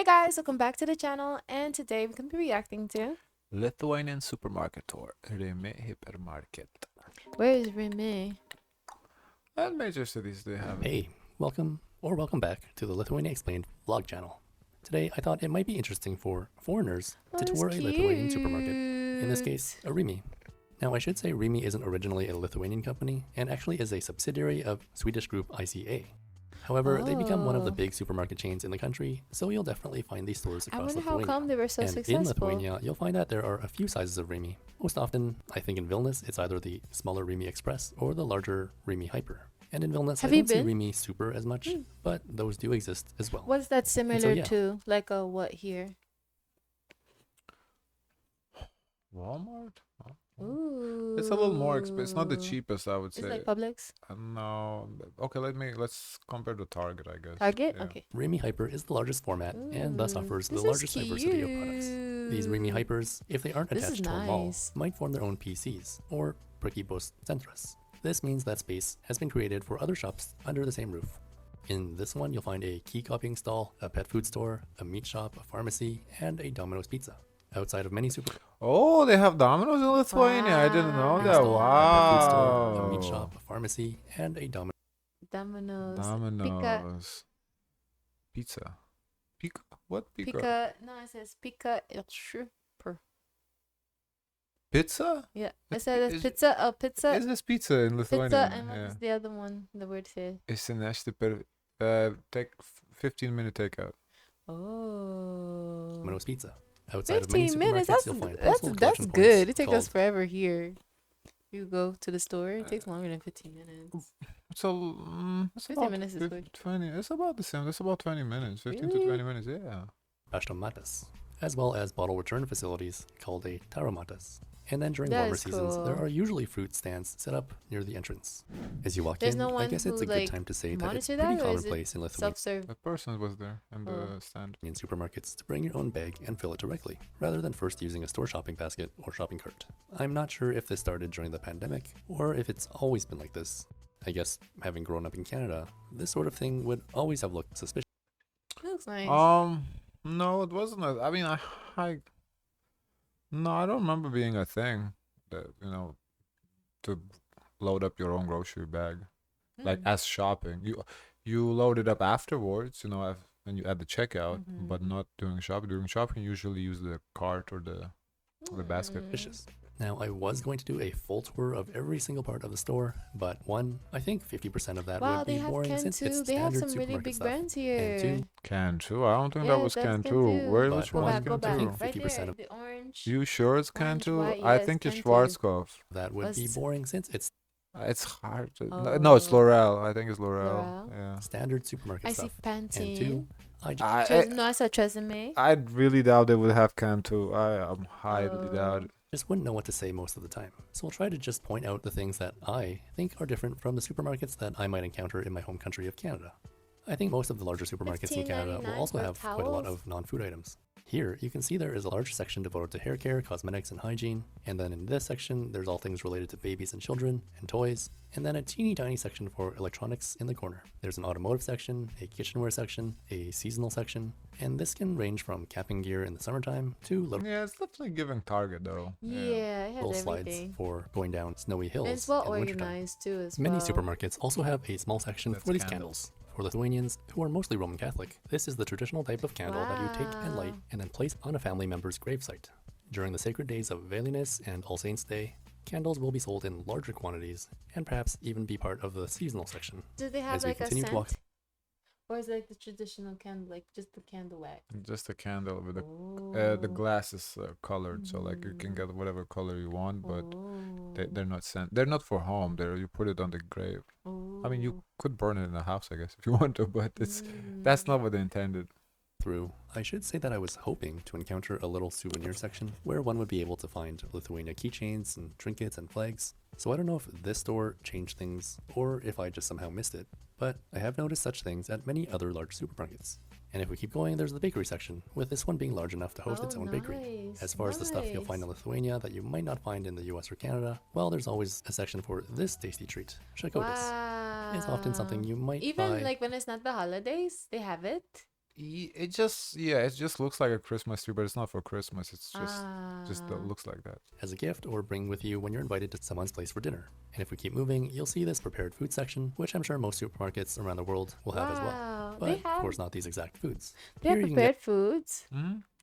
guys, welcome back to the channel, and today we're going to be reacting to... Lithuanian Supermarket Tour, Rimi Hypermarket. Where is Rimi? And major cities they have. Hey, welcome back to the Lithuania Explained vlog channel. Today I thought it might be interesting for foreigners to tour a Lithuanian supermarket, in this case a Rimi. Now I should say Rimi isn't originally a Lithuanian company and actually is a subsidiary of Swedish group ICA. However, they become one of the big supermarket chains in the country, so you'll definitely find these stores across Lithuania. How come they were so successful? In Lithuania, you'll find that there are a few sizes of Rimi. Most often, I think in Vilnius, it's either the smaller Rimi Express or the larger Rimi Hyper. And in Vilnius, I don't see Rimi Super as much, but those do exist as well. What's that similar to? Like a what here? Walmart? Ooh. It's a little more expensive. It's not the cheapest, I would say. It's like Publix? No. Okay, let's compare to Target, I guess. Target? Yeah. Okay. Rimi Hyper is the largest format and thus offers the largest diversity of products. These Rimi Hypers, if they aren't attached to a mall, might form their own PCs, or prekybos centras. This means that space has been created for other shops under the same roof. In this one, you'll find a key copying stall, a pet food store, a meat shop, a pharmacy, and a Domino's pizza. Outside of many Oh, they have Domino's in Lithuania. Wow. I didn't know that. Wow. A pet food store, a meat shop, a pharmacy, and a Domino's. Pizza. Pika? What pika? Pika. No, it says Pika. Pizza? Yeah, I said it's pizza. Pizza. Is this pizza in Lithuania? Pizza, and what's the other one? The word says. Take 15-minute takeout. Oh. Domino's pizza. Outside 15 minutes. That's good. It takes us forever here. You go to the store. It takes longer than 15 minutes. So 15 minutes is quick. 20. It's about the same. It's about 20 minutes. 15 to 20 minutes. Yeah. Paštomatas, as well as bottle return facilities called a taromatas. And then during warmer seasons, there are usually fruit stands set up near the entrance. As you walk in, I guess it's a good time to say that it's pretty commonplace in Lithuania. A person was there in the stand. In supermarkets to bring your own bag and fill it directly, rather than first using a store shopping basket or shopping cart. I'm not sure if this started during the pandemic, or if it's always been like this. I guess, having grown up in Canada, this sort of thing would always have looked suspicious. It looks nice. No, it wasn't. I mean, No, I don't remember being a thing that, to load up your own grocery bag, like as shopping. You load it up afterwards, when you add the checkout, but not during shopping. During shopping, you usually use the cart or the basket. Now, I was going to do a full tour of every single part of the store, but one, I think 50% of that would be boring since it's standard. They have some really big brands here. And two, Can2? I don't think that was Can2. Which one is Can2? Right there, the orange. You sure it's Can2? Yes, I think it's Schwarzkopf. That would be boring since it's hard to... No, it's L'Oreal. I think it's L'Oreal. Yeah. Standard supermarket stuff. I see Pantene. And two, I saw Tresemme. I really doubt they would have Can2. I am highly doubt it. Just wouldn't know what to say most of the time. So I'll try to just point out the things that I think are different from the supermarkets that I might encounter in my home country of Canada. I think most of the larger supermarkets in Canada will also have quite a lot of non-food items. Here, you can see there is a large section devoted to hair care, cosmetics, and hygiene, and then in this section, there's all things related to babies and children, and toys, and then a teeny tiny section for electronics in the corner. There's an automotive section, a kitchenware section, a seasonal section, and this can range from camping gear in the summertime to little... Yeah, it's definitely giving Target, though. Yeah, it has little slides for going down snowy hills. And it's well organized, too, as well. Many supermarkets also have a small section for these candles. For Lithuanians, who are mostly Roman Catholic, this is the traditional type of candle that you take and light and then place on a family member's gravesite. During the sacred days of Vėlinės and All Saints' Day, candles will be sold in larger quantities and perhaps even be part of the seasonal section. Do they have like a scent? Or is it like the traditional candle, like just the candle wax? Just a candle with the glass is colored, so like you can get whatever color you want, but they're not scent. They're not for home. You put it on the grave. I mean, you could burn it in the house, I guess, if you want to, but that's not what they intended. I should say that I was hoping to encounter a little souvenir section where one would be able to find Lithuania keychains and trinkets and flags. So I don't know if this store changed things or if I just somehow missed it, but I have noticed such things at many other large supermarkets. And if we keep going, there's the bakery section, with this one being large enough to host its own bakery. As far as the stuff you'll find in Lithuania that you might not find in the US or Canada, well, there's always a section for this tasty treat, shakotis. It's often something you might buy. Even like when it's not the holidays, they have it. It just looks like a Christmas tree, but it's not for Christmas. It's just looks like that. As a gift or bring with you when you're invited to someone's place for dinner. And if we keep moving, you'll see this prepared food section, which I'm sure most supermarkets around the world will have as well. But of course not these exact foods. They have prepared foods.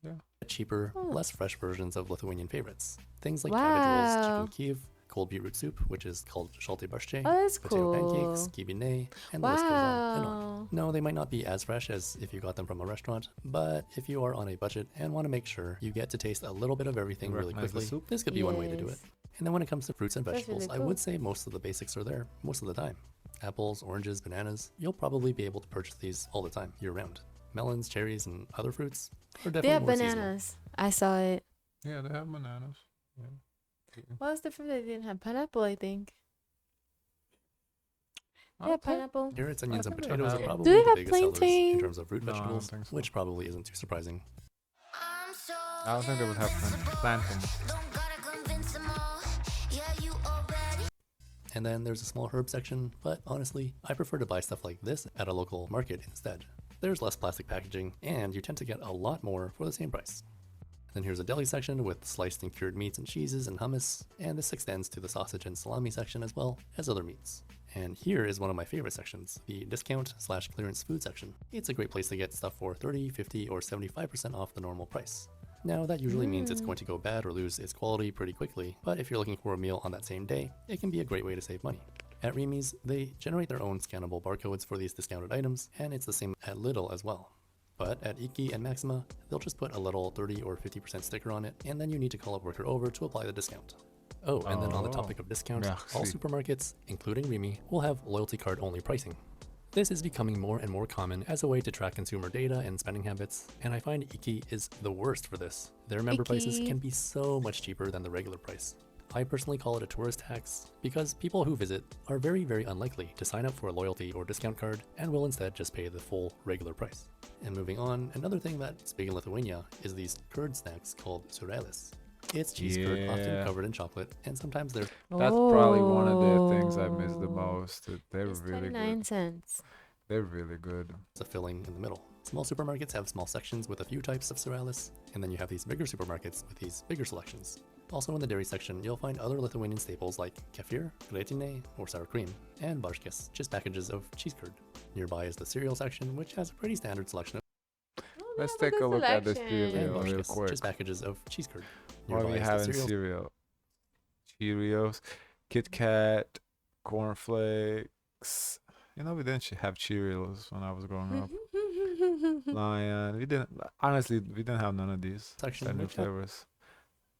Yeah. Cheaper, less fresh versions of Lithuanian favorites. Things like cabbage rolls, chicken kiev, cold beetroot soup, which is called shalte barshche, potato pancakes, kibine, and the list goes on and on. No, they might not be as fresh as if you got them from a restaurant, but if you are on a budget and want to make sure you get to taste a little bit of everything really quickly, this could be one way to do it. And then when it comes to fruits and vegetables, I would say most of the basics are there most of the time. Apples, oranges, bananas, you'll probably be able to purchase these all the time, year round. Melons, cherries, and other fruits are definitely They have more bananas. seasonal. I saw it. Yeah, they have bananas. Yeah. What was different? They didn't have pineapple, I think. Yeah, pineapple. Carrots, onions, and think they potatoes are have- probably Do they the have biggest sellers in plantain? terms of root No, I don't vegetables, think so. which probably isn't too surprising. I don't think they would have plantains. And then there's a small herb section, but honestly, I prefer to buy stuff like this at a local market instead. There's less plastic packaging, and you tend to get a lot more for the same price. Then here's a deli section with sliced and cured meats and cheeses and hummus, and this extends to the sausage and salami section as well as other meats. And here is one of my favorite sections, the discount/clearance food section. It's a great place to get stuff for 30, 50, or 75% off the normal price. Now, that usually means it's going to go bad or lose its quality pretty quickly, but if you're looking for a meal on that same day, it can be a great way to save money. At Rimi's, they generate their own scannable barcodes for these discounted items, and it's the same at Lidl as well. But at Iki and Maxima, they'll just put a little 30 or 50% sticker on it, and then you need to call a worker over to apply the discount. Oh, and then on the topic of discount, all Merci. supermarkets, including Rimi, will have loyalty card only pricing. This is becoming more and more common as a way to track consumer data and spending habits, and I find Iki is the worst for this. Their member prices Iki. can be so much cheaper than the regular price. I personally call it a tourist tax because people who visit are very, very unlikely to sign up for a loyalty or discount card and will instead just pay the full regular price. And moving on, another thing that's big in Lithuania is these curd snacks called surelis. It's cheese curd, often Yeah. covered in chocolate, and sometimes there's That's probably one of the things I miss the most. They're It's really 29 good. cents. They're really good. a filling in the middle. Small supermarkets have small sections with a few types of surelis, and then you have these bigger supermarkets with these bigger selections. Also in the dairy section, you'll find other Lithuanian staples like kefir, gretine, or sour cream, and barškės, just packages of cheese curd. Nearby is the cereal section, which has a pretty standard selection of Let's take a look at the and cereal real barškės, quick. just packages of cheese curd. What do we is the have in cereal cereal? Cheerios, Kit Kat, cornflakes. You know, we didn't have Cheerios when I was growing up. Lion. We didn't. Honestly, we didn't have none of these section, standard which have flavors.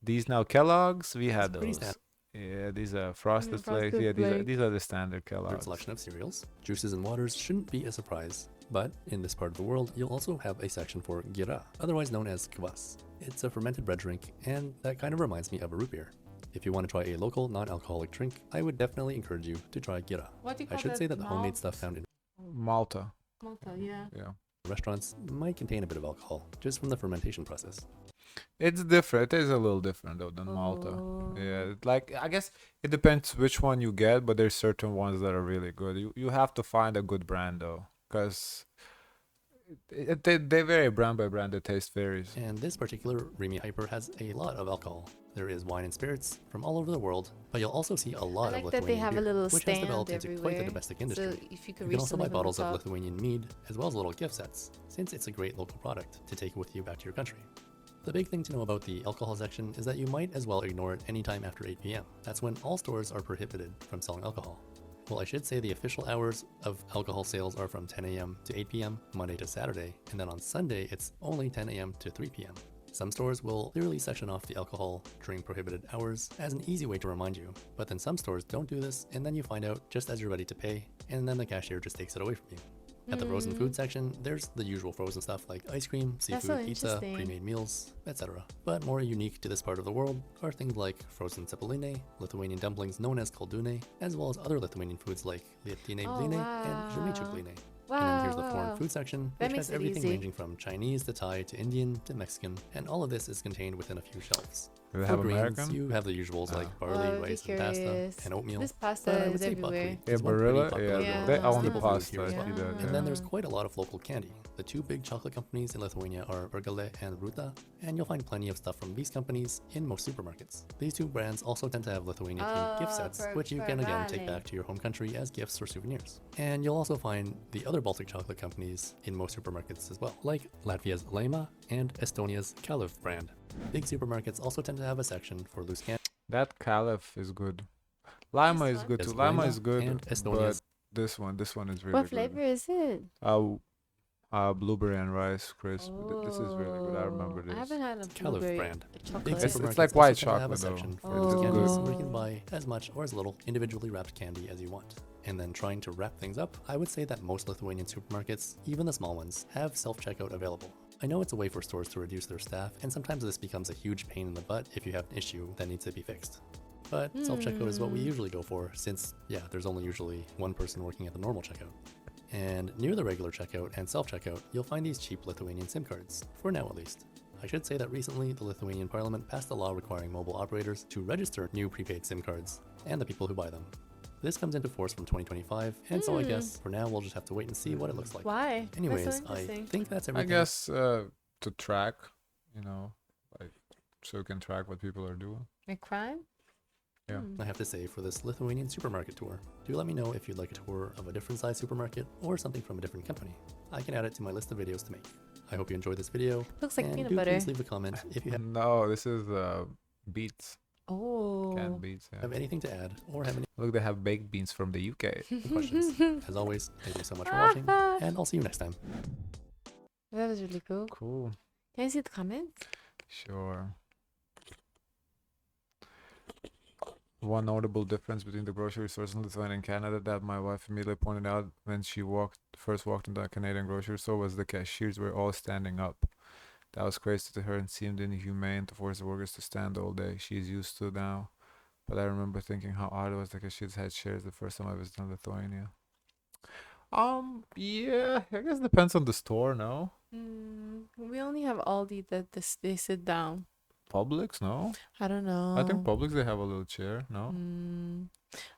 These now Kellogg's. We had pretty those. standard. Yeah, these are Frosted Frosted Flakes. Yeah, Flakes. these are the standard Third Kellogg's. selection of cereals. Juices and waters shouldn't be a surprise, but in this part of the world, you'll also have a section for gira, otherwise known as kvass. It's a fermented bread drink, and that kind of reminds me of a root beer. If you want to try a local non-alcoholic drink, I would definitely encourage you to try gira. What do you I call should that? say that the homemade stuff found in Malta. Malta, yeah. Yeah. restaurants might contain a bit of alcohol, just from the fermentation process. It's different. It is a little different though than Malta. Oh. Yeah, like I guess it depends which one you get, but there's certain ones that are really good. You have to find a good brand though, because they vary brand by brand. The taste varies. And this particular Rimi Hyper has a lot of alcohol. There is wine and spirits from all over the world, but you'll also see a lot I of like that they Lithuanian have beer, a little which has stand developed into quite the everywhere. domestic industry. So if you could You reach can also buy something from bottles the of top. Lithuanian mead, as well as little gift sets, since it's a great local product to take with you back to your country. The big thing to know about the alcohol section is that you might as well ignore it anytime after 8 p.m. That's when all stores are prohibited from selling alcohol. Well, I should say the official hours of alcohol sales are from 10 a.m. to 8 p.m., Monday to Saturday, and then on Sunday it's only 10 a.m. to 3 p.m. Some stores will clearly section off the alcohol during prohibited hours as an easy way to remind you, but then some stores don't do this, and then you find out just as you're ready to pay, and then the cashier just takes it away from you. At the frozen food section, there's the usual frozen stuff like ice cream, That's seafood, so pizza, interesting. pre-made meals, etc. But more unique to this part of the world are things like frozen cepelinai, Lithuanian dumplings known as koldūnai, as well as other Lithuanian foods like lietiniai Oh, blynai wow. and žemaičių blynai. Wow, And then here's the wow. foreign food section, That which makes has it everything easy. ranging from Chinese to Thai to Indian to Mexican, and all of this is contained within a few shelves. Do they For have grains, American? you have the usuals like Oh. barley, I'd be rice, and pasta, curious. and oatmeal. This pasta But I would is say everywhere. buckwheat Yeah, is one pretty Barilla. popular Yeah. They own the staple food pasta. here I as see well. that. And Yeah. then there's quite a lot of local candy. The two big chocolate companies in Lithuania are Urgale and Ruta, and you'll find plenty of stuff from these companies in most supermarkets. These two brands also tend to have Lithuania-themed gift sets, which you can again take back to your home country as gifts or souvenirs. And you'll also find the other Baltic chocolate companies in most supermarkets as well, like Latvia's Leima and Estonia's Kalev brand. Big supermarkets also tend to have a section for loose candy. That Caliph is good. Lima is good too. Yes, Lima Leima is good, and but Estonia's. this one is really What good. flavor is it? Blueberry and rice crisp. This is really good. I remember I this. haven't had a Kalev blueberry brand. chocolate. Big It's supermarkets like also white tend to have a chocolate, though. section for It's loose candies good. where you can buy as much or as little individually wrapped candy as you want. And then trying to wrap things up, I would say that most Lithuanian supermarkets, even the small ones, have self-checkout available. I know it's a way for stores to reduce their staff, and sometimes this becomes a huge pain in the butt if you have an issue that needs to be fixed. But self-checkout is what we usually go for, since, yeah, there's only usually one person working at the normal checkout. And near the regular checkout and self-checkout, you'll find these cheap Lithuanian SIM cards, for now at least. I should say that recently, the Lithuanian parliament passed a law requiring mobile operators to register new prepaid SIM cards, and the people who buy them. This comes into force from 2025, and so I guess for now we'll just have to wait and see what it looks like. Why? Anyways, That's so I interesting. think that's I everything. guess to track, like so you can track what people are doing. Like crime? Yeah. I have to say for this Lithuanian supermarket tour. Do let me know if you'd like a tour of a different size supermarket or something from a different company. I can add it to my list of videos to make. I hope you enjoyed this video. Looks like and peanut do butter. please leave a comment if you No, this is beets. Oh. Canned beets. Yeah. have anything to add or have any Look, they have baked beans from the UK. questions. As always, thank you so much for watching, and I'll see you next time. That was really cool. Cool. Can I see the comments? Sure. One notable difference between the grocery stores in Lithuania and Canada that my wife immediately pointed out when she first walked into a Canadian grocery store was the cashiers were all standing up. That was crazy to her and seemed inhumane to force the workers to stand all day. She's used to now. But I remember thinking how odd it was the cashiers had chairs the first time I visited Lithuania. Yeah, I guess it depends on the store, no? We only have Aldi that they sit down. Publix, no? I don't know. I think Publix, they have a little chair, no?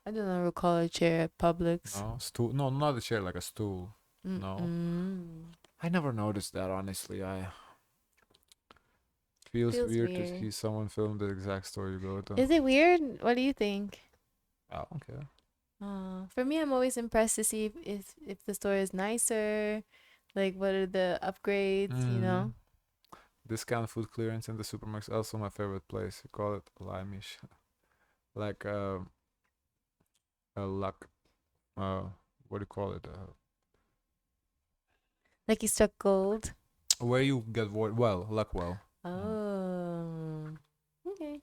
I don't know. Recall a chair at Publix. No, stool. No, not a chair, like a stool. No. I never noticed that, honestly. Feels weird to see someone film the exact store you go to. Is it weird? What do you think? I don't care. For me, I'm always impressed to see if the store is nicer. Like, what are the upgrades, you know? Discount food clearance in the supermarket is also my favorite place. You call it Laimish. Like a luck. What do you call it? Like you struck gold. Where you get luck well. Oh. Okay.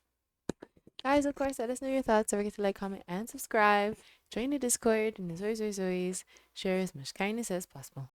Guys, of course, let us know your thoughts. Don't forget to like, comment, and subscribe. Join the Discord and the Zoys, share as much kindness as possible.